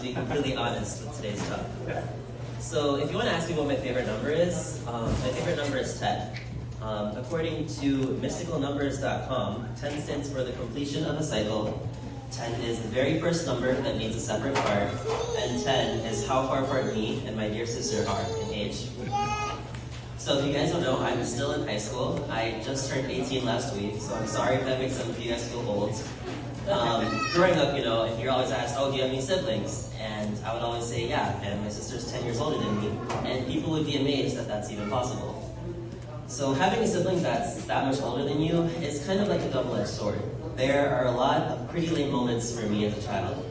be completely honest with today's talk. So if you want to ask me what my favorite number is, my favorite number is 10. According to mysticalnumbers.com, 10 stands for the completion of a cycle. 10 is the very first number that needs a separate card, and 10 is how far apart me and my dear sister are in age. So if you guys don't know, I'm still in high school. I just turned 18 last week, so I'm sorry if that makes some of you guys feel old. Growing up, if you're always asked, oh, do you have any siblings? And I would always say, yeah, and my sister's 10 years older than me. And people would be amazed that that's even possible. So having a sibling that's that much older than you is kind of like a double-edged sword. There are a lot of pretty lame moments for me as a child.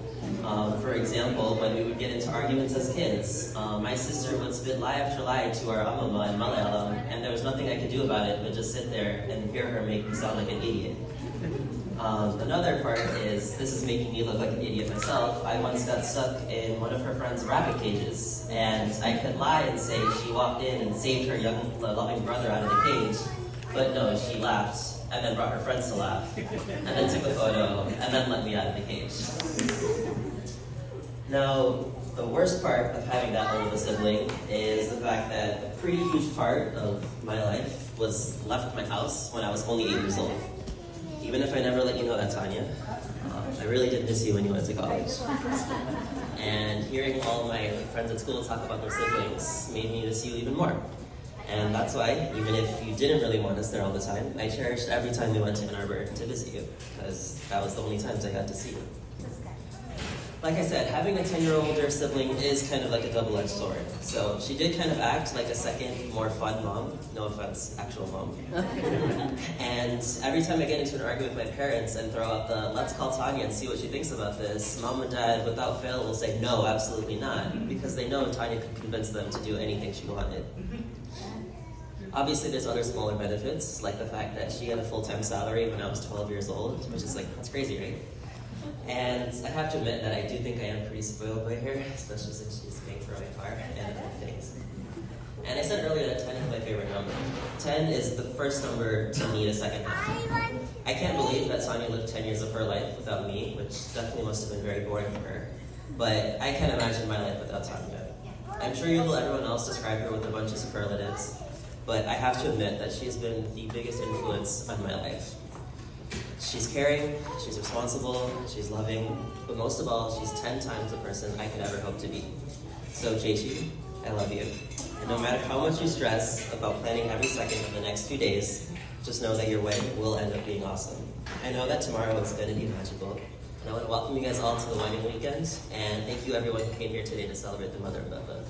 For example, when we would get into arguments as kids, my sister would spit lie after lie to our amma in Malayalam, and there was nothing I could do about it but just sit there and hear her make me sound like an idiot. Another part is, this is making me look like an idiot myself. I once got stuck in one of her friend's rabbit cages, and I could lie and say she walked in and saved her young, loving brother out of the cage, but no, she laughed, and then brought her friends to laugh, and then took a photo, and then let me out of the cage. Now, the worst part of having that old of a sibling is the fact that a pretty huge part of my life was left my house when I was only 8 years old. Even if I never let you know that, Tanya, I really did miss you when you went to college. And hearing all my friends at school talk about their siblings made me miss you even more. And that's why, even if you didn't really want us there all the time, I cherished every time we went to Ann Arbor to visit you, because that was the only times I got to see you. Like I said, having a 10-year-old older sibling is kind of like a double-edged sword. So she did kind of act like a second, more fun mom. No offense, actual mom. And every time I get into an argument with my parents and throw out the, let's call Tanya and see what she thinks about this, mom and dad, without fail, will say, no, absolutely not, because they know Tanya could convince them to do anything she wanted. Obviously, there's other smaller benefits, like the fact that she had a full-time salary when I was 12 years old, which is like, that's crazy, right? And I have to admit that I do think I am pretty spoiled by her, especially since she's paying for my car and other things. And I said earlier that 10 is my favorite number. 10 is the first number to need a second half. I can't believe that Tanya lived 10 years of her life without me, which definitely must have been very boring for her. But I can't imagine my life without Tanya. I'm sure you'll let everyone else describe her with a bunch of superlatives, but I have to admit that she's been the biggest influence on my life. She's caring, she's responsible, she's loving, but most of all, she's 10 times the person I could ever hope to be. So, Chechi, I love you. And no matter how much you stress about planning every second of the next few days, just know that your wedding will end up being awesome. I know that tomorrow is going to be magical, and I want to welcome you guys all to the wedding weekend, and thank you everyone who came here today to celebrate the mother of Bethlehem.